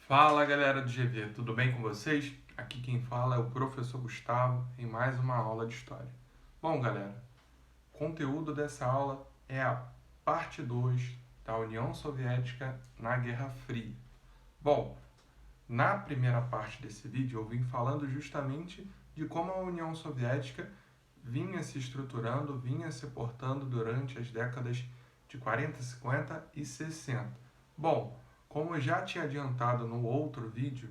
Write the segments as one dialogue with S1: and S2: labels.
S1: Fala galera do GV, tudo bem com vocês? Aqui quem fala é o professor Gustavo em mais uma aula de história. Bom galera, o conteúdo dessa aula é a parte 2 da União Soviética na Guerra Fria. Bom, na primeira parte desse vídeo eu vim falando justamente de como a União Soviética vinha se estruturando, vinha se portando durante as décadas de 40, 50 e 60. Bom, como eu já tinha adiantado no outro vídeo,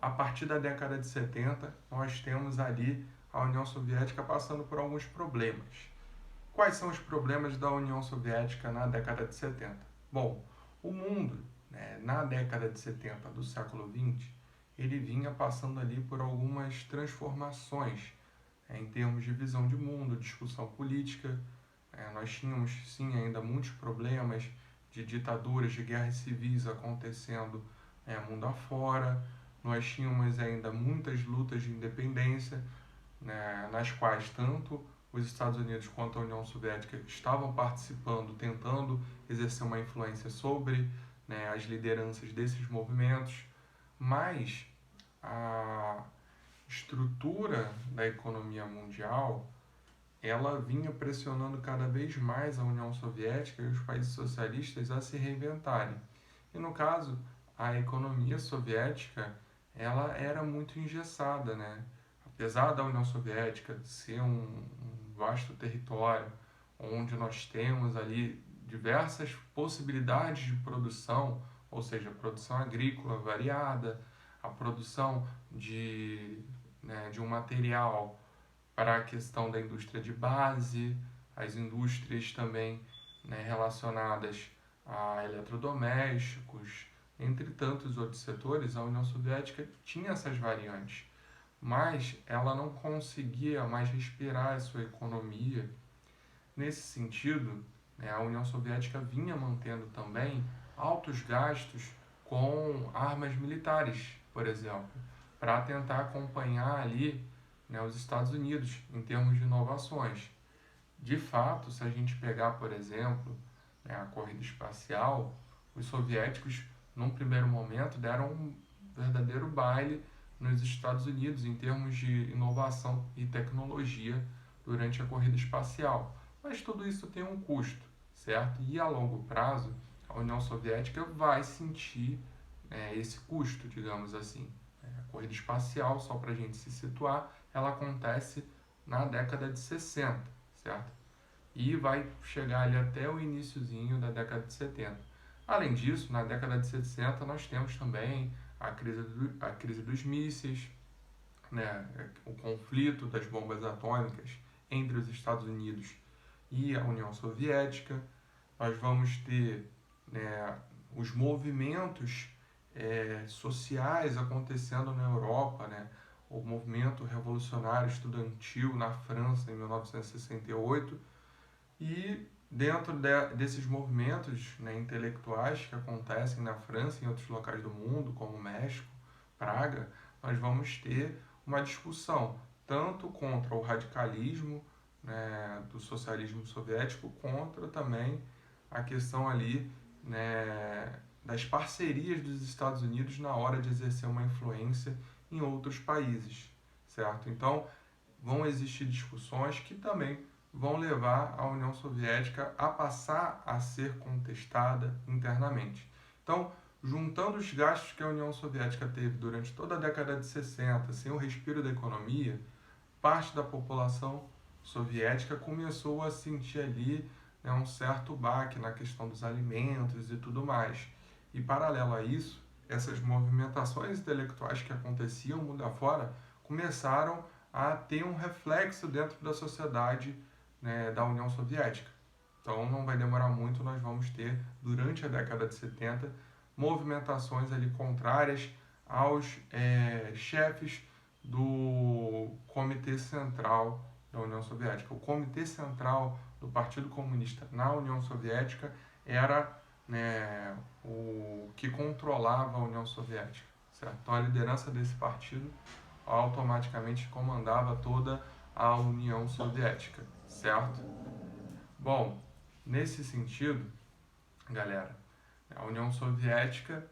S1: a partir da década de 70 nós temos ali a União Soviética passando por alguns problemas. Quais são os problemas da União Soviética na década de 70? Bom, o mundo, na década de 70 do século 20, ele vinha passando ali por algumas transformações em termos de visão de mundo, discussão política. Nós tínhamos, sim, ainda muitos problemas de ditaduras, de guerras civis acontecendo mundo afora. Nós tínhamos ainda muitas lutas de independência, nas quais tanto os Estados Unidos quanto a União Soviética estavam participando, tentando exercer uma influência sobre as lideranças desses movimentos, mas a estrutura da economia mundial ela vinha pressionando cada vez mais a União Soviética e os países socialistas a se reinventarem. E no caso, a economia soviética ela era muito engessada, né? Apesar da União Soviética ser um vasto território onde nós temos ali diversas possibilidades de produção, ou seja, produção agrícola variada, a produção de um material para a questão da indústria de base, as indústrias também relacionadas a eletrodomésticos, entre tantos outros setores, a União Soviética tinha essas variantes, mas ela não conseguia mais respirar a sua economia. Nesse sentido, a União Soviética vinha mantendo também altos gastos com armas militares, por exemplo, para tentar acompanhar ali os Estados Unidos em termos de inovações. De fato, se a gente pegar, por exemplo, a corrida espacial, os soviéticos, num primeiro momento, deram um verdadeiro baile nos Estados Unidos em termos de inovação e tecnologia durante a corrida espacial. Mas tudo isso tem um custo, certo? E a longo prazo, a União Soviética vai sentir esse custo, digamos assim. A corrida espacial, só para a gente se situar, ela acontece na década de 60, certo? E vai chegar ali até o iniciozinho da década de 70. Além disso, na década de 60 nós temos também a crise dos mísseis, o conflito das bombas atômicas entre os Estados Unidos e a União Soviética. Nós vamos ter os movimentos sociais acontecendo na Europa, o movimento revolucionário estudantil na França em 1968 e dentro desses movimentos intelectuais que acontecem na França e em outros locais do mundo, como México, Praga, nós vamos ter uma discussão tanto contra o radicalismo do socialismo soviético, contra também a questão ali das parcerias dos Estados Unidos na hora de exercer uma influência em outros países, certo? Então, vão existir discussões que também vão levar a União Soviética a passar a ser contestada internamente. Então, juntando os gastos que a União Soviética teve durante toda a década de 60, sem o respiro da economia, parte da população soviética começou a sentir ali um certo baque na questão dos alimentos e tudo mais. E paralelo a isso, essas movimentações intelectuais que aconteciam mundo afora começaram a ter um reflexo dentro da sociedade da União Soviética. Então não vai demorar muito, nós vamos ter, durante a década de 70, movimentações ali contrárias aos chefes do Comitê Central da União Soviética. O Comitê Central do Partido Comunista na União Soviética era o que controlava a União Soviética, certo? Então a liderança desse partido automaticamente comandava toda a União Soviética, certo? Bom, nesse sentido, galera, a União Soviética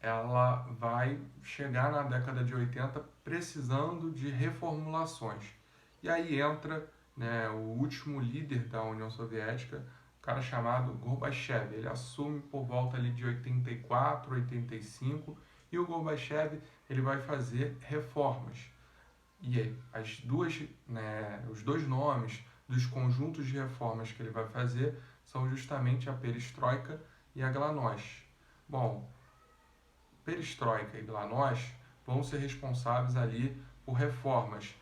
S1: ela vai chegar na década de 80 precisando de reformulações. E aí entra, né, o último líder da União Soviética, um cara chamado Gorbachev. Ele assume por volta ali de 84, 85, e o Gorbachev ele vai fazer reformas. E as duas, né, os dois nomes dos conjuntos de reformas que ele vai fazer são justamente a perestroika e a glasnost. Bom, perestroika e glasnost vão ser responsáveis ali por reformas.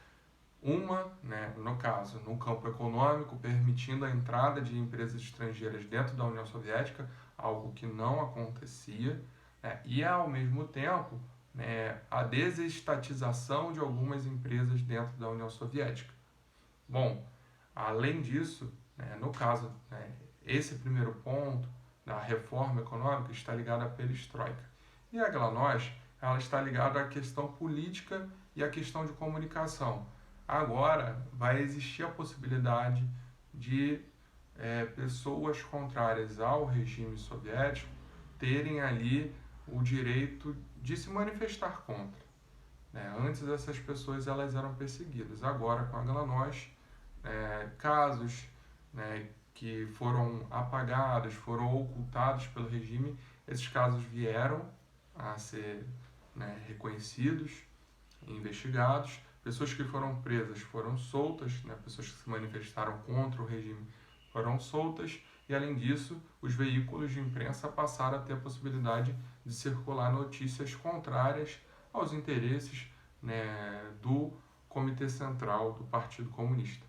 S1: Uma, né, no caso, no campo econômico, permitindo a entrada de empresas estrangeiras dentro da União Soviética, algo que não acontecia, né, e ao mesmo tempo, né, a desestatização de algumas empresas dentro da União Soviética. Bom, além disso, né, no caso, né, esse primeiro ponto da reforma econômica está ligado à perestroika. E a glasnost, ela está ligada à questão política e à questão de comunicação. Agora vai existir a possibilidade de pessoas contrárias ao regime soviético terem ali o direito de se manifestar contra. Né? Antes essas pessoas elas eram perseguidas. Agora com a glasnost, casos, né, que foram apagados, foram ocultados pelo regime, esses casos vieram a ser, né, reconhecidos, investigados. Pessoas que foram presas foram soltas, né, pessoas que se manifestaram contra o regime foram soltas, e além disso, os veículos de imprensa passaram a ter a possibilidade de circular notícias contrárias aos interesses, né, do Comitê Central do Partido Comunista.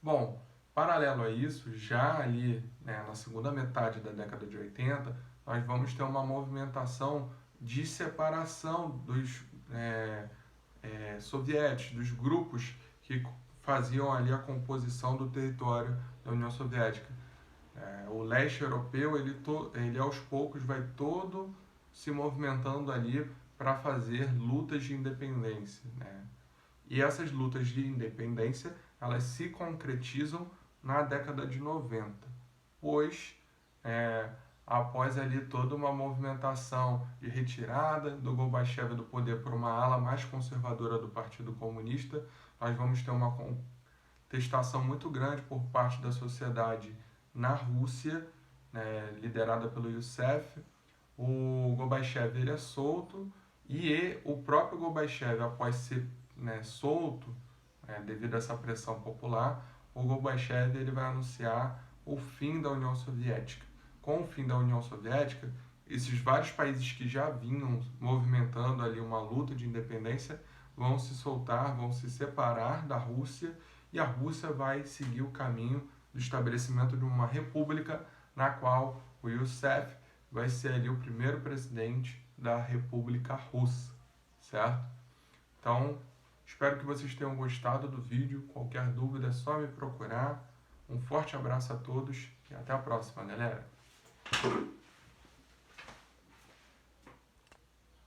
S1: Bom, paralelo a isso, já ali, né, na segunda metade da década de 80, nós vamos ter uma movimentação de separação dos soviéticos, dos grupos que faziam ali a composição do território da União Soviética. O leste europeu, ele aos poucos vai todo se movimentando ali para fazer lutas de independência, né? E essas lutas de independência, elas se concretizam na década de 90, pois após ali toda uma movimentação de retirada do Gorbachev do poder por uma ala mais conservadora do Partido Comunista, nós vamos ter uma contestação muito grande por parte da sociedade na Rússia, né, liderada pelo Yusuf. O Gorbachev ele é solto e o próprio Gorbachev, após ser, né, solto, devido a essa pressão popular, o Gorbachev ele vai anunciar o fim da União Soviética. Com o fim da União Soviética, esses vários países que já vinham movimentando ali uma luta de independência vão se soltar, vão se separar da Rússia, e a Rússia vai seguir o caminho do estabelecimento de uma república na qual o Yusuf vai ser ali o primeiro presidente da República Russa, certo? Então, espero que vocês tenham gostado do vídeo. Qualquer dúvida é só me procurar. Um forte abraço a todos e até a próxima, galera!